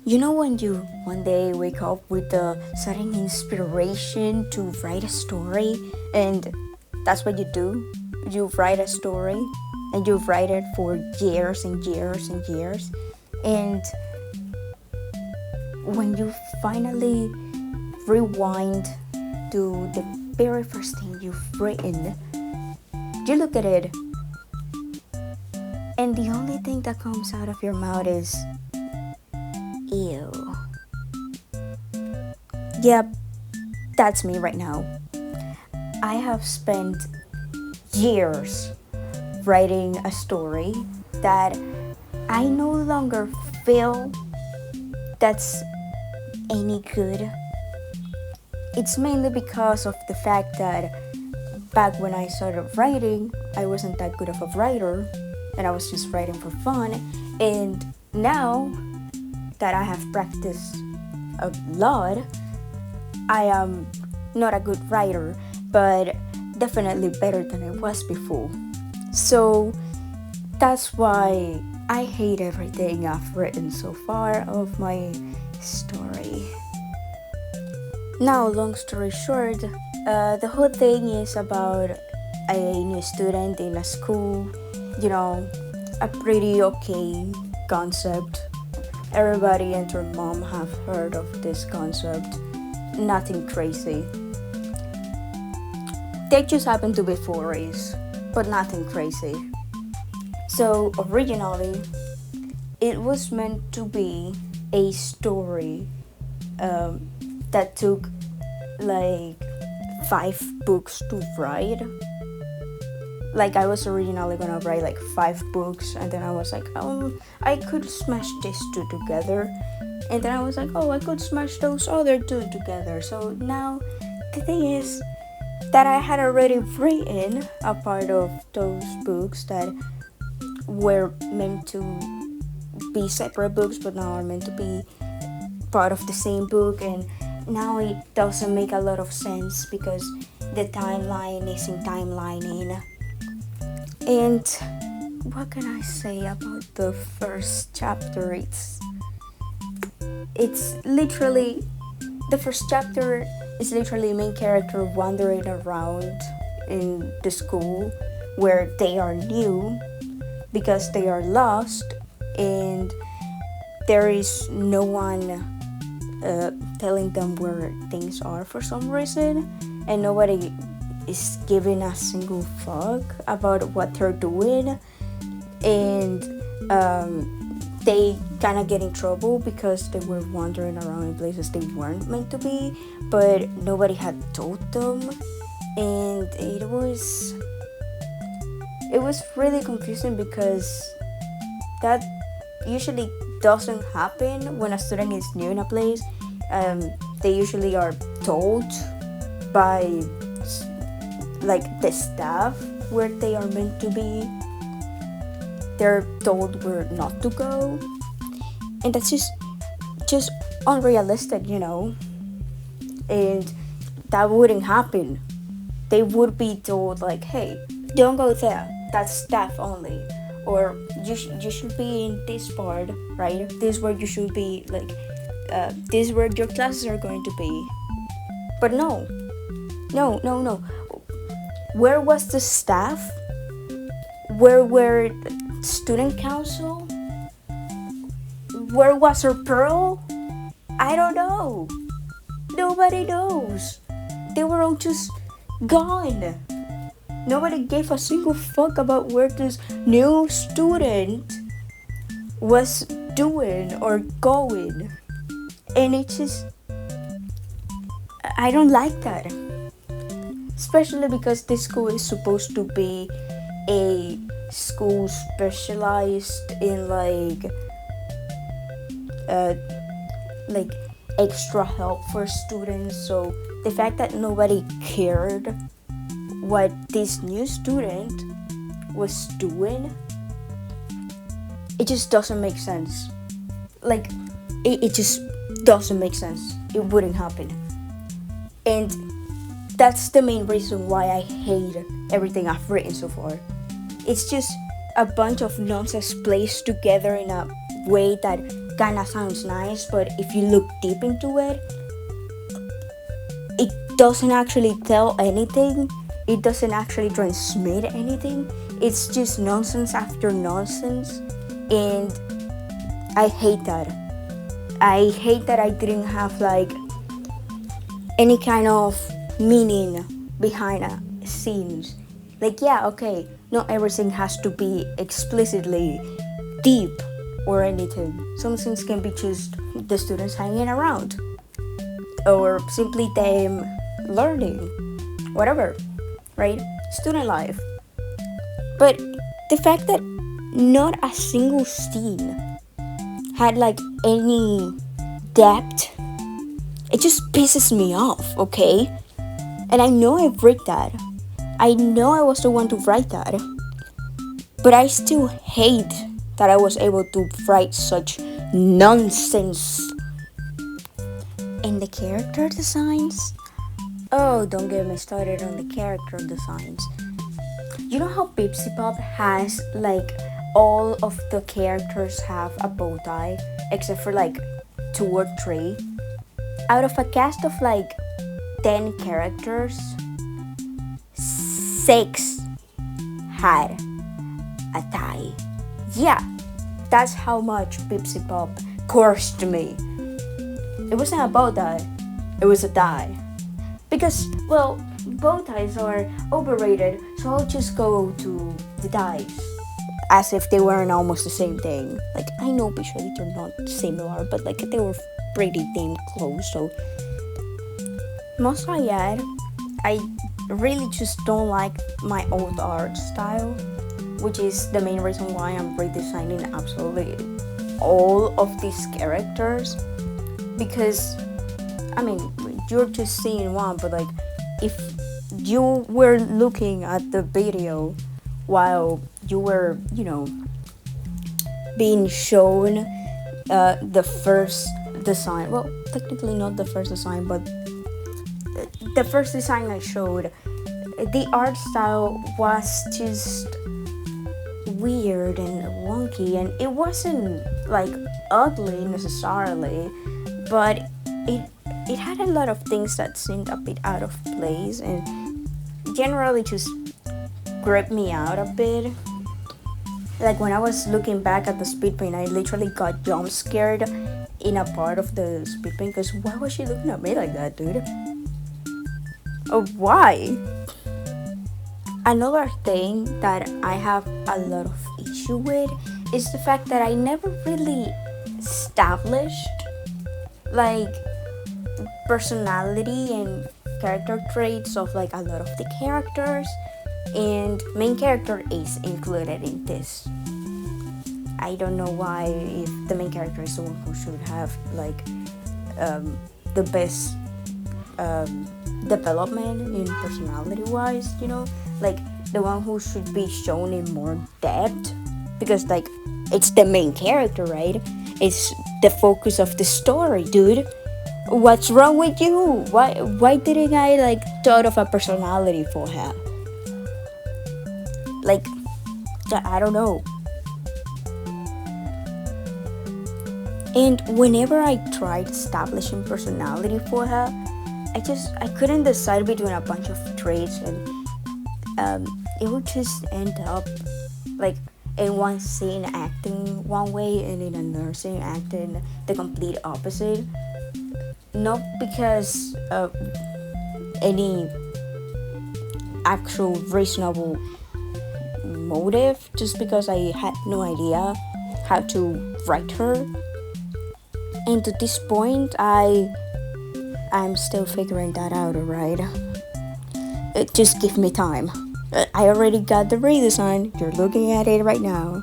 You know when you one day wake up with the sudden inspiration to write a story, and that's what you do? You write a story and you write it for years and years and years. And when you finally rewind to the very first thing you've written, you look at it, and the only thing that comes out of your mouth is ew. Yep, that's me right now. I have spent years writing a story that I no longer feel that's any good. It's mainly because of the fact that back when I started writing, I wasn't that good of a writer and I was just writing for fun. And now that I have practiced a lot, I am not a good writer, but definitely better than I was before. So that's why I hate everything I've written so far of my story. Now, long story short, the whole thing is about a new student in a school, a pretty okay concept. Everybody and their mom have heard of this concept. Nothing crazy. They just happen to be furries, but nothing crazy. So originally, it was meant to be a story that took like 5 books to write. Like I was originally gonna write like 5 books, and then I was like, I could smash these 2 together, and then I was like, I could smash those other 2 together. So now the thing is that I had already written a part of those books that were meant to be separate books, but now are meant to be part of the same book, and now it doesn't make a lot of sense because the timeline isn't timelining. And what can I say about the first chapter? It's literally the first chapter is literally main character wandering around in the school where they are new because they are lost, and there is no one telling them where things are for some reason, and nobody is giving a single fuck about what they're doing. And they kind of get in trouble because they were wandering around in places they weren't meant to be, but nobody had told them. And it was really confusing because that usually doesn't happen when a student is new in a place. They usually are told by like the staff where they are meant to be. They're told where not to go, and that's just unrealistic, and that wouldn't happen. They would be told like, hey, don't go there, that's staff only, or you should be in this part, right? This is where you should be, like this is where your classes are going to be. But no. Where was the staff? Where were student council? Where was her Pearl? I don't know. Nobody knows. They were all just gone. Nobody gave a single fuck about where this new student was doing or going. And it's just, I don't like that. Especially because this school is supposed to be a school specialized in like extra help for students. So the fact that nobody cared what this new student was doing, it just doesn't make sense. Like it just doesn't make sense. It wouldn't happen. And that's the main reason why I hate everything I've written so far. It's just a bunch of nonsense placed together in a way that kind of sounds nice, but if you look deep into it, it doesn't actually tell anything. It doesn't actually transmit anything. It's just nonsense after nonsense. And I hate that. I hate that I didn't have like any kind of meaning behind scenes. Like, yeah, okay, not everything has to be explicitly deep or anything. Some things can be just the students hanging around or simply them learning, whatever, right? Student life. But the fact that not a single scene had like any depth, it just pisses me off, okay? And I know I've read that. I know I was the one to write that. But I still hate that I was able to write such nonsense. And the character designs? Oh, don't get me started on the character designs. You know how Pipsy Pop has like all of the characters have a bow tie except for like 2 or 3? Out of a cast of like 10 characters, 6 had a tie. Yeah, that's how much Pipsy Pop cursed me. It wasn't a bow tie, it was a tie. Because, well, bow ties are overrated, so I'll just go to the ties as if they weren't almost the same thing. Like, I know visually they're not similar, but like they were pretty damn close. So most of yet, I really just don't like my old art style, which is the main reason why I'm redesigning absolutely all of these characters. Because, I mean, you're just seeing one, but like if you were looking at the video while you were, being shown the first design, well, technically not the first design, but the first design I showed, the art style was just weird and wonky, and it wasn't like ugly necessarily, but it had a lot of things that seemed a bit out of place and generally just gripped me out a bit. Like when I was looking back at the speed paint, I literally got jump scared in a part of the speed paint because why was she looking at me like that, dude? Oh, why? Another thing that I have a lot of issue with is the fact that I never really established like personality and character traits of like a lot of the characters, and main character is included in this. I don't know why, if the main character is the one who should have like the best development in personality wise, like the one who should be shown in more depth, because like it's the main character, right? It's the focus of the story, dude. What's wrong with you? Why didn't I like thought of a personality for her? Like, I don't know. And whenever I tried establishing personality for her, I couldn't decide between a bunch of traits, and it would just end up like in one scene acting one way and in another scene acting the complete opposite. Not because of any actual reasonable motive, just because I had no idea how to write her. And to this point, I'm still figuring that out, alright? Just give me time. I already got the redesign. You're looking at it right now.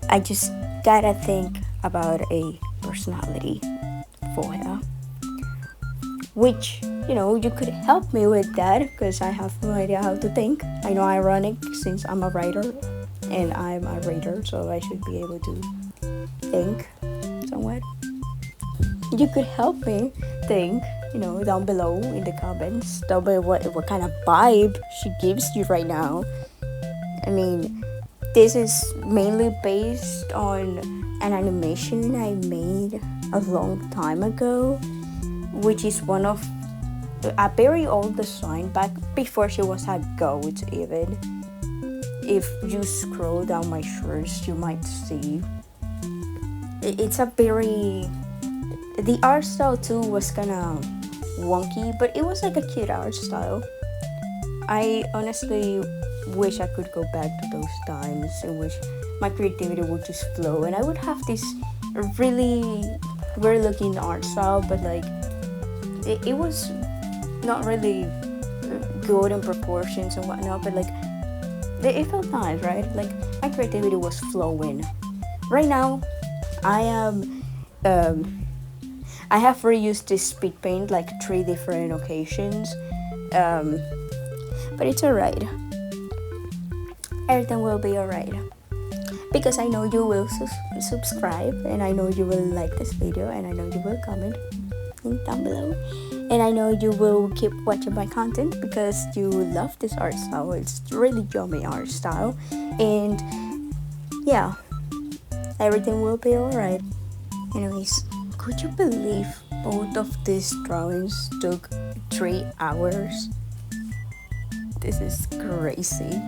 I just gotta think about a personality for her. Which, you could help me with that, because I have no idea how to think. I know ironic since I'm a writer and I'm a reader, so I should be able to think somewhat. You could help me think, down below in the comments. Tell me what kind of vibe she gives you right now. I mean, this is mainly based on an animation I made a long time ago, which is one of a very old design back before she was a goat even. If you scroll down my shorts, you might see it's a very, the art style too was kind of wonky, but it was like a cute art style. I honestly wish I could go back to those times in which my creativity would just flow and I would have this really weird looking art style, but like it was not really good in proportions and whatnot, but like it felt nice, right? Like my creativity was flowing. Right now, I am I have reused this speed paint like 3 different occasions, but it's alright. Everything will be alright because I know you will subscribe, and I know you will like this video, and I know you will comment down below, and I know you will keep watching my content because you love this art style. It's really yummy art style, and yeah, everything will be alright. Anyways, could you believe both of these drawings took 3 hours? This is crazy.